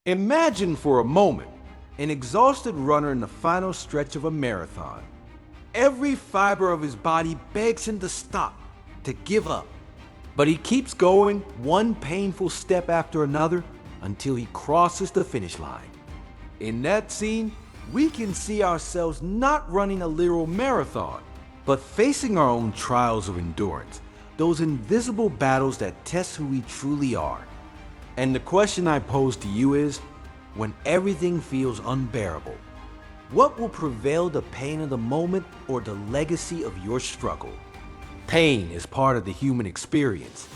Imagine for a moment an exhausted runner in the final stretch of a marathon. Every fiber of his body begs him to stop, to give up. But he keeps going one painful step after another until he crosses the finish line. In that scene, we can see ourselves not running a literal marathon, but facing our own trials of endurance, those invisible battles that test who we truly are. And the question I pose to you is, when everything feels unbearable, what will prevail, the pain of the moment or the legacy of your struggle? Pain is part of the human experience.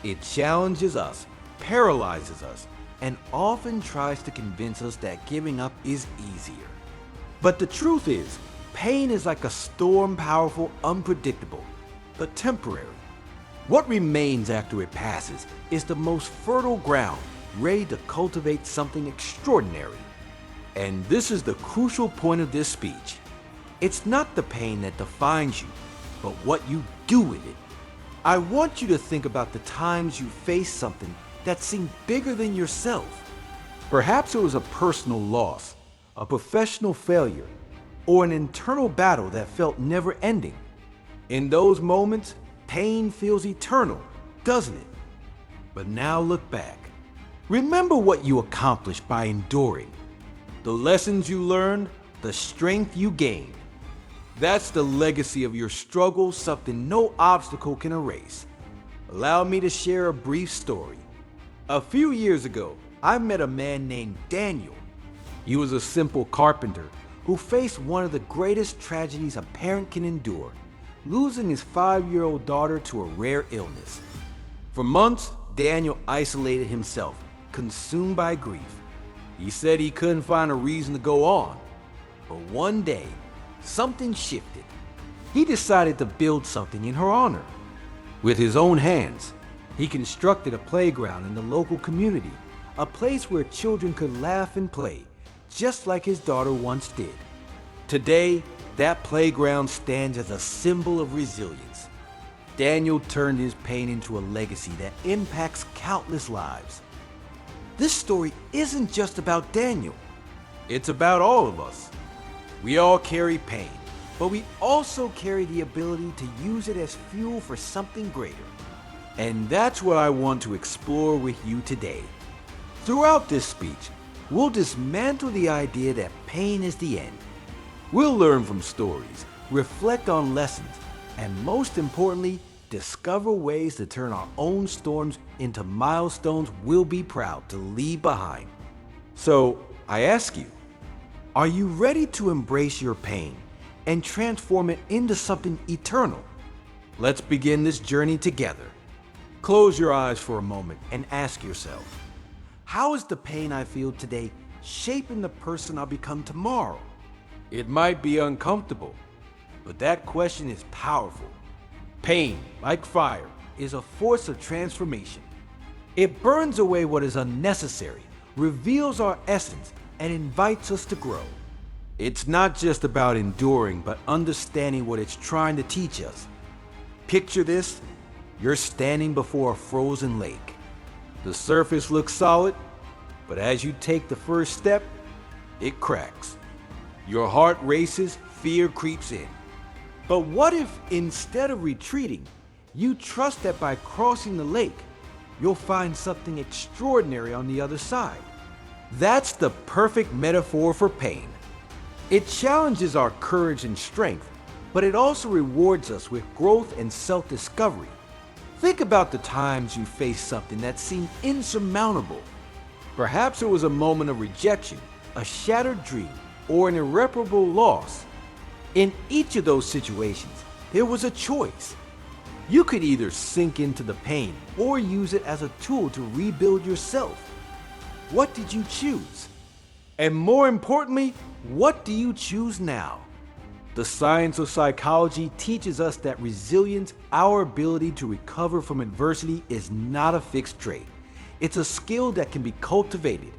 It challenges us, paralyzes us, and often tries to convince us that giving up is easier. But the truth is, pain is like a storm, powerful, unpredictable, but temporary. What remains after it passes is the most fertile ground, ready to cultivate something extraordinary. And this is the crucial point of this speech. It's not the pain that defines you, but what you do with it. I want you to think about the times you faced something that seemed bigger than yourself. Perhaps it was a personal loss, a professional failure, or an internal battle that felt never-ending. In those moments, pain feels eternal, doesn't it? But now look back. Remember what you accomplished by enduring. The lessons you learned, the strength you gained. That's the legacy of your struggle, something no obstacle can erase. Allow me to share a brief story. A few years ago, I met a man named Daniel. He was a simple carpenter who faced one of the greatest tragedies a parent can endure, losing his 5-year-old daughter to a rare illness. For months, Daniel isolated himself, consumed by grief. He said he couldn't find a reason to go on. But one day, something shifted. He decided to build something in her honor. With his own hands, he constructed a playground in the local community, a place where children could laugh and play, just like his daughter once did. Today, that playground stands as a symbol of resilience. Daniel turned his pain into a legacy that impacts countless lives. This story isn't just about Daniel. It's about all of us. We all carry pain, but we also carry the ability to use it as fuel for something greater. And that's what I want to explore with you today. Throughout this speech, we'll dismantle the idea that pain is the end. We'll learn from stories, reflect on lessons, and most importantly, discover ways to turn our own storms into milestones we'll be proud to leave behind. So, I ask you, are you ready to embrace your pain and transform it into something eternal? Let's begin this journey together. Close your eyes for a moment and ask yourself, how is the pain I feel today shaping the person I'll become tomorrow? It might be uncomfortable, but that question is powerful. Pain, like fire, is a force of transformation. It burns away what is unnecessary, reveals our essence, and invites us to grow. It's not just about enduring, but understanding what it's trying to teach us. Picture this: you're standing before a frozen lake. The surface looks solid, but as you take the first step, it cracks. Your heart races, fear creeps in. But what if, instead of retreating, you trust that by crossing the lake, you'll find something extraordinary on the other side? That's the perfect metaphor for pain. It challenges our courage and strength, but it also rewards us with growth and self-discovery. Think about the times you faced something that seemed insurmountable. Perhaps it was a moment of rejection, a shattered dream, or an irreparable loss. In each of those situations, there was a choice. You could either sink into the pain or use it as a tool to rebuild yourself. What did you choose? And more importantly, what do you choose now? The science of psychology teaches us that resilience, our ability to recover from adversity, is not a fixed trait. It's a skill that can be cultivated.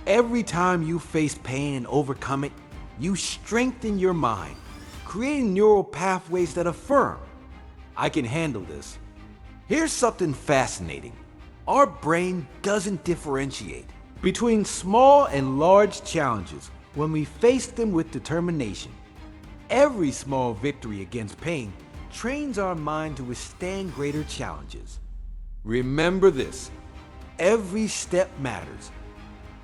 Every time you face pain and overcome it, you strengthen your mind, creating neural pathways that affirm, I can handle this. Here's something fascinating. Our brain doesn't differentiate. Between small and large challenges, when we face them with determination, every small victory against pain trains our mind to withstand greater challenges. Remember this: every step matters.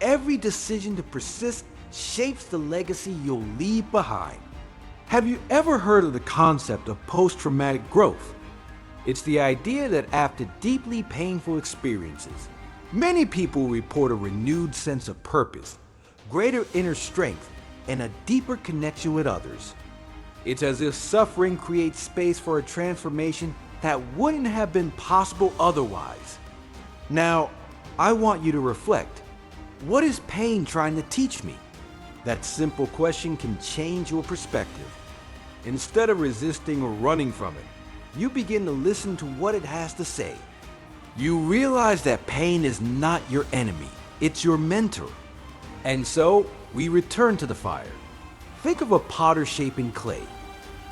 Every decision to persist shapes the legacy you'll leave behind. Have you ever heard of the concept of post-traumatic growth? It's the idea that after deeply painful experiences, many people report a renewed sense of purpose, greater inner strength, and a deeper connection with others. It's as if suffering creates space for a transformation that wouldn't have been possible otherwise. Now, I want you to reflect. What is pain trying to teach me? That simple question can change your perspective. Instead of resisting or running from it, you begin to listen to what it has to say. You realize that pain is not your enemy, it's your mentor. And so, we return to the fire. Think of a potter shaping clay.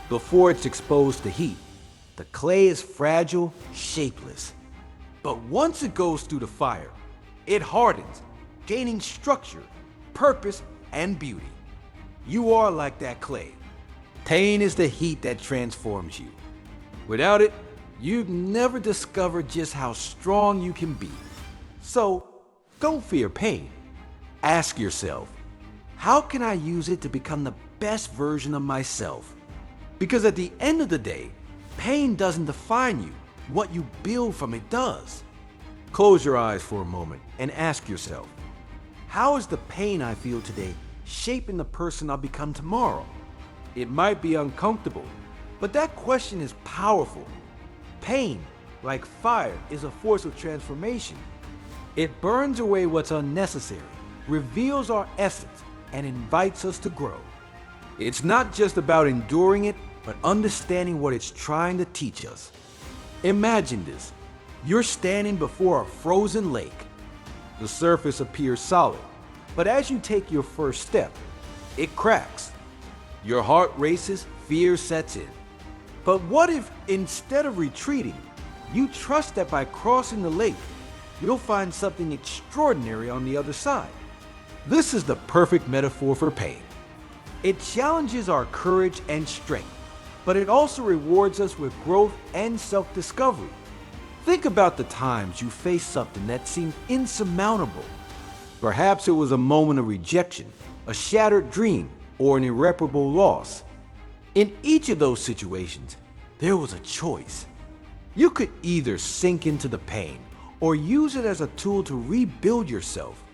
Before it's exposed to heat, the clay is fragile, shapeless. But once it goes through the fire, it hardens, gaining structure, purpose, and beauty. You are like that clay. Pain is the heat that transforms you. Without it, you'd never discover just how strong you can be. So, don't fear pain. Ask yourself, how can I use it to become the best version of myself? Because at the end of the day, pain doesn't define you. What you build from it does. Close your eyes for a moment and ask yourself, how is the pain I feel today shaping the person I'll become tomorrow? It might be uncomfortable, but that question is powerful. Pain, like fire, is a force of transformation. It burns away what's unnecessary, reveals our essence, and invites us to grow. It's not just about enduring it, but understanding what it's trying to teach us. Imagine this. You're standing before a frozen lake. The surface appears solid, but as you take your first step, it cracks. Your heart races, fear sets in. But what if, instead of retreating, you trust that by crossing the lake, you'll find something extraordinary on the other side? This is the perfect metaphor for pain. It challenges our courage and strength, but it also rewards us with growth and self-discovery. Think about the times you faced something that seemed insurmountable. Perhaps it was a moment of rejection, a shattered dream, or an irreparable loss. In each of those situations, there was a choice. You could either sink into the pain or use it as a tool to rebuild yourself.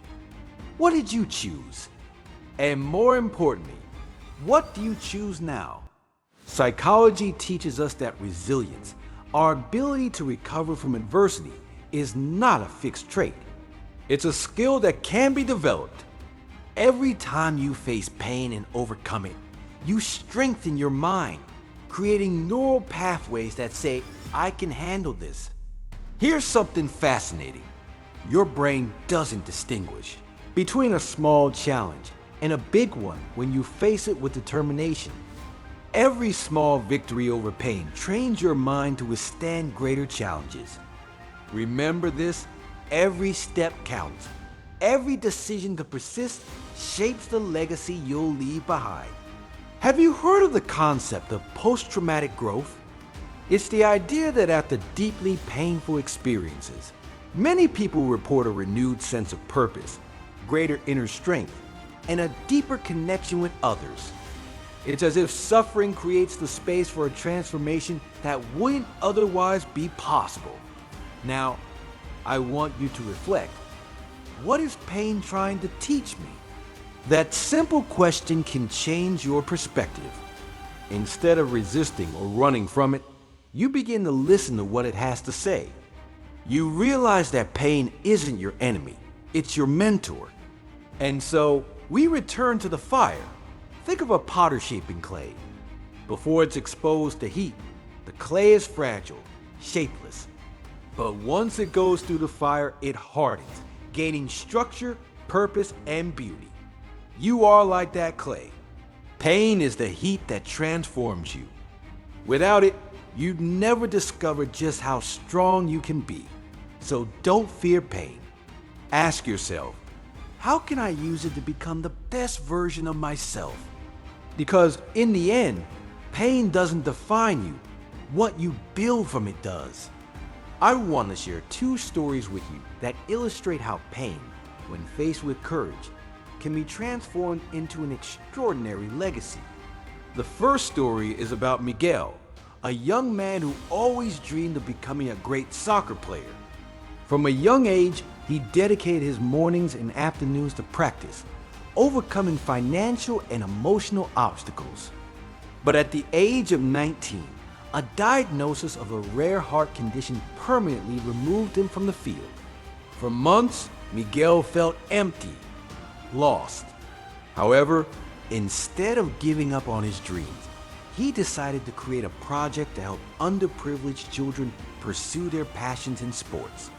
What did you choose? And more importantly, what do you choose now? Psychology teaches us that resilience, our ability to recover from adversity, is not a fixed trait. It's a skill that can be developed. Every time you face pain and overcome it, you strengthen your mind, creating neural pathways that say, I can handle this. Here's something fascinating. Your brain doesn't distinguish between a small challenge and a big one when you face it with determination. Every small victory over pain trains your mind to withstand greater challenges. Remember this, every step counts. Every decision to persist shapes the legacy you'll leave behind. Have you heard of the concept of post-traumatic growth? It's the idea that after deeply painful experiences, many people report a renewed sense of purpose, greater inner strength, and a deeper connection with others. It's as if suffering creates the space for a transformation that wouldn't otherwise be possible. Now, I want you to reflect. What is pain trying to teach me? That simple question can change your perspective. Instead of resisting or running from it, you begin to listen to what it has to say. You realize that pain isn't your enemy, it's your mentor. And so, we return to the fire. Think of a potter shaping clay. Before it's exposed to heat, the clay is fragile, shapeless. But once it goes through the fire, it hardens, gaining structure, purpose, and beauty. You are like that clay. Pain is the heat that transforms you. Without it, you'd never discover just how strong you can be. So don't fear pain. Ask yourself, how can I use it to become the best version of myself? Because in the end, pain doesn't define you. What you build from it does. I want to share 2 stories with you that illustrate how pain, when faced with courage, can be transformed into an extraordinary legacy. The first story is about Miguel, a young man who always dreamed of becoming a great soccer player. From a young age, he dedicated his mornings and afternoons to practice, overcoming financial and emotional obstacles. But at the age of 19, a diagnosis of a rare heart condition permanently removed him from the field. For months, Miguel felt empty, lost. However, instead of giving up on his dreams, he decided to create a project to help underprivileged children pursue their passions in sports.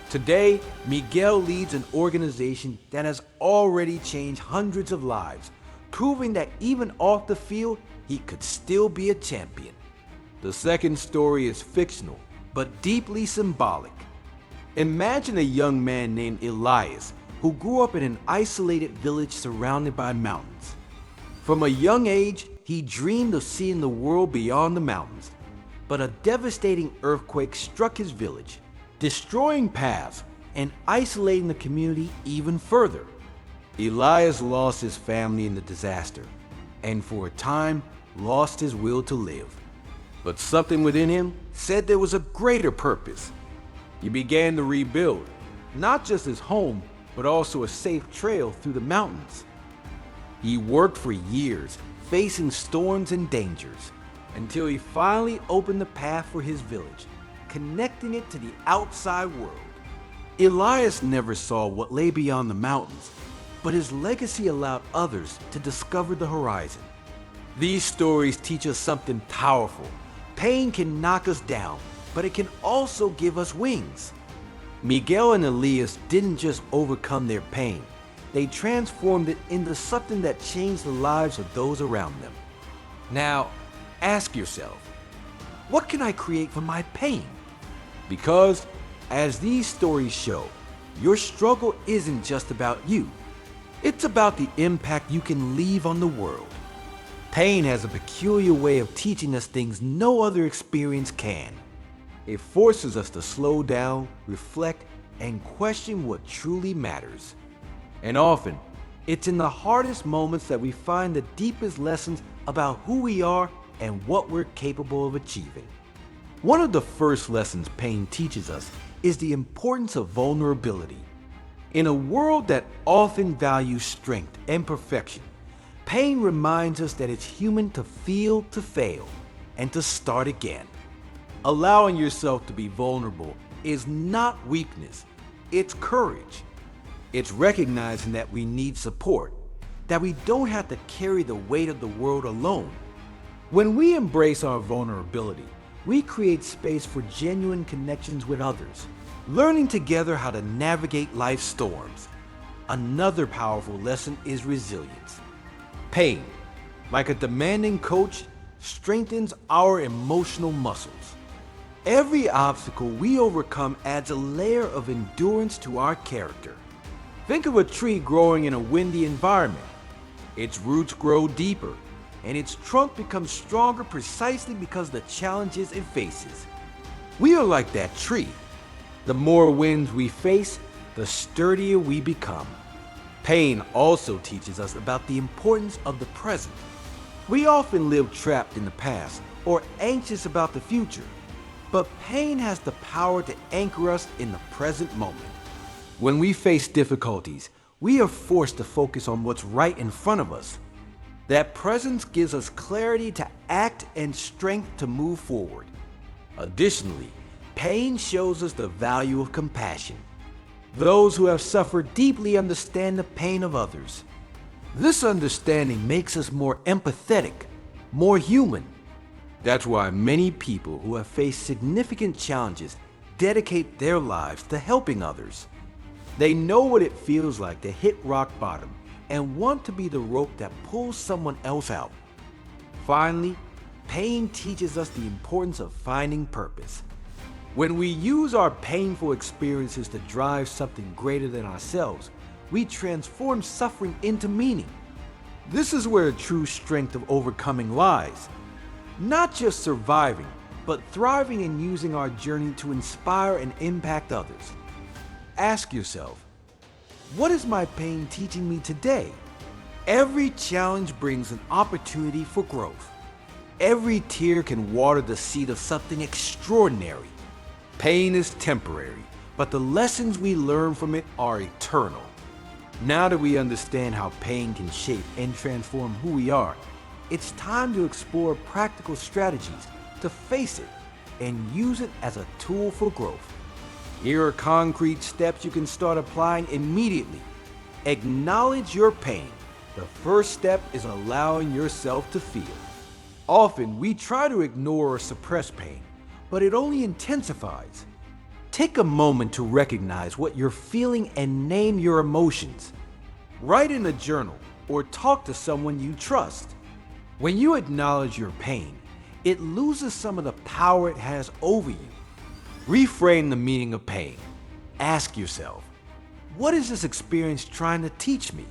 Today, Miguel leads an organization that has already changed hundreds of lives, proving that even off the field, he could still be a champion. The second story is fictional, but deeply symbolic. Imagine a young man named Elias who grew up in an isolated village surrounded by mountains. From a young age, he dreamed of seeing the world beyond the mountains, but a devastating earthquake struck his village, destroying paths and isolating the community even further. Elias lost his family in the disaster, and for a time, lost his will to live. But something within him said there was a greater purpose. He began to rebuild, not just his home, but also a safe trail through the mountains. He worked for years, facing storms and dangers, until he finally opened the path for his village, connecting it to the outside world. Elias never saw what lay beyond the mountains, but his legacy allowed others to discover the horizon. These stories teach us something powerful. Pain can knock us down, but it can also give us wings. Miguel and Elias didn't just overcome their pain, they transformed it into something that changed the lives of those around them. Now, ask yourself, what can I create from my pain? Because, as these stories show, your struggle isn't just about you. It's about the impact you can leave on the world. Pain has a peculiar way of teaching us things no other experience can. It forces us to slow down, reflect, and question what truly matters. And often, it's in the hardest moments that we find the deepest lessons about who we are and what we're capable of achieving. One of the first lessons pain teaches us is the importance of vulnerability. In a world that often values strength and perfection, pain reminds us that it's human to feel, to fail, and to start again. Allowing yourself to be vulnerable is not weakness, it's courage. It's recognizing that we need support, that we don't have to carry the weight of the world alone. When we embrace our vulnerability, we create space for genuine connections with others, learning together how to navigate life's storms. Another powerful lesson is resilience. Pain, like a demanding coach, strengthens our emotional muscles. Every obstacle we overcome adds a layer of endurance to our character. Think of a tree growing in a windy environment. Its roots grow deeper, and its trunk becomes stronger precisely because of the challenges it faces. We are like that tree. The more winds we face, the sturdier we become. Pain also teaches us about the importance of the present. We often live trapped in the past or anxious about the future, but pain has the power to anchor us in the present moment. When we face difficulties, we are forced to focus on what's right in front of us. That presence gives us clarity to act and strength to move forward. Additionally, pain shows us the value of compassion. Those who have suffered deeply understand the pain of others. This understanding makes us more empathetic, more human. That's why many people who have faced significant challenges dedicate their lives to helping others. They know what it feels like to hit rock bottom and want to be the rope that pulls someone else out. Finally, pain teaches us the importance of finding purpose. When we use our painful experiences to drive something greater than ourselves, we transform suffering into meaning. This is where the true strength of overcoming lies. Not just surviving, but thriving and using our journey to inspire and impact others. Ask yourself, what is my pain teaching me today? Every challenge brings an opportunity for growth. Every tear can water the seed of something extraordinary. Pain is temporary, but the lessons we learn from it are eternal. Now that we understand how pain can shape and transform who we are, it's time to explore practical strategies to face it and use it as a tool for growth. Here are concrete steps you can start applying immediately. Acknowledge your pain. The first step is allowing yourself to feel. Often, we try to ignore or suppress pain, but it only intensifies. Take a moment to recognize what you're feeling and name your emotions. Write in a journal or talk to someone you trust. When you acknowledge your pain, it loses some of the power it has over you. Reframe the meaning of pain. Ask yourself, what is this experience trying to teach me?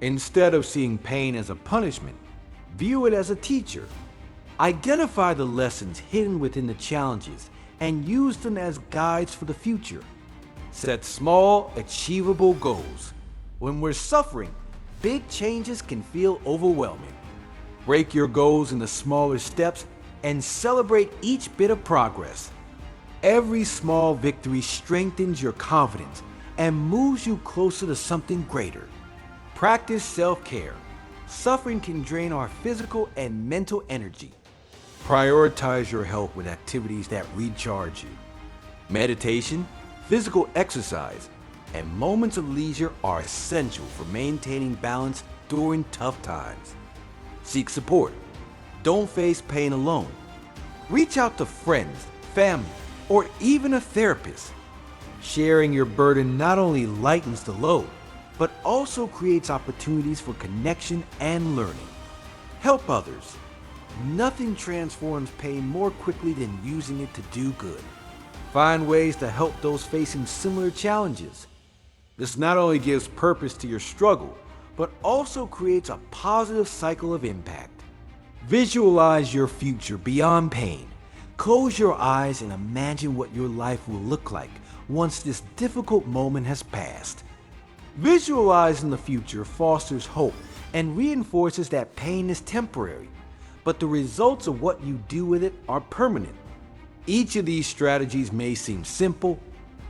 Instead of seeing pain as a punishment, view it as a teacher. Identify the lessons hidden within the challenges and use them as guides for the future. Set small, achievable goals. When we're suffering, big changes can feel overwhelming. Break your goals into smaller steps and celebrate each bit of progress. Every small victory strengthens your confidence and moves you closer to something greater. Practice self-care. Suffering can drain our physical and mental energy. Prioritize your health with activities that recharge you. Meditation, physical exercise, and moments of leisure are essential for maintaining balance during tough times. Seek support. Don't face pain alone. Reach out to friends, family, or even a therapist. Sharing your burden not only lightens the load, but also creates opportunities for connection and learning. Help others. Nothing transforms pain more quickly than using it to do good. Find ways to help those facing similar challenges. This not only gives purpose to your struggle, but also creates a positive cycle of impact. Visualize your future beyond pain. Close your eyes and imagine what your life will look like once this difficult moment has passed. Visualizing the future fosters hope and reinforces that pain is temporary, but the results of what you do with it are permanent. Each of these strategies may seem simple,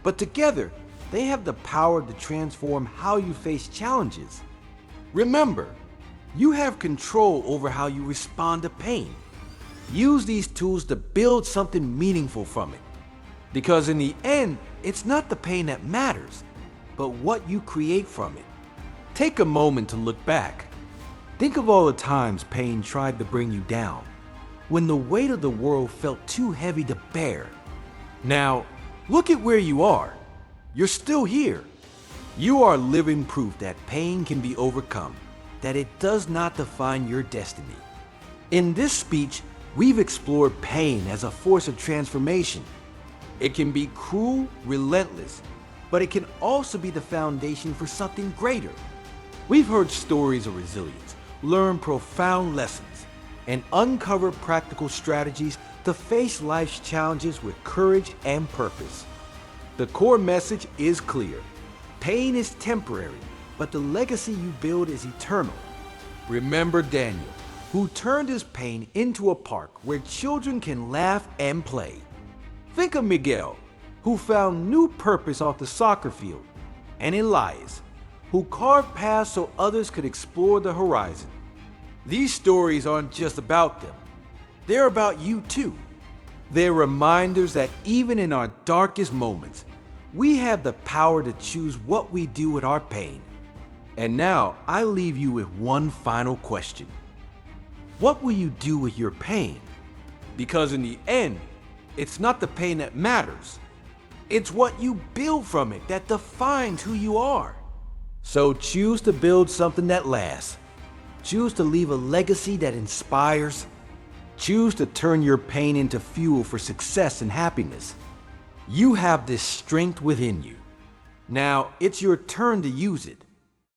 but together they have the power to transform how you face challenges. Remember, you have control over how you respond to pain. Use these tools to build something meaningful from it. Because in the end, it's not the pain that matters, but what you create from it. Take a moment to look back. Think of all the times pain tried to bring you down, when the weight of the world felt too heavy to bear. Now, look at where you are. You're still here. You are living proof that pain can be overcome, that it does not define your destiny. In this speech, we've explored pain as a force of transformation. It can be cruel, relentless, but it can also be the foundation for something greater. We've heard stories of resilience, learned profound lessons, and uncovered practical strategies to face life's challenges with courage and purpose. The core message is clear. Pain is temporary, but the legacy you build is eternal. Remember Daniel, who turned his pain into a park where children can laugh and play. Think of Miguel, who found new purpose off the soccer field, and Elias, who carved paths so others could explore the horizon. These stories aren't just about them. They're about you too. They're reminders that even in our darkest moments, we have the power to choose what we do with our pain. And now I leave you with one final question. What will you do with your pain? Because in the end, it's not the pain that matters. It's what you build from it that defines who you are. So choose to build something that lasts. Choose to leave a legacy that inspires. Choose to turn your pain into fuel for success and happiness. You have this strength within you. Now it's your turn to use it.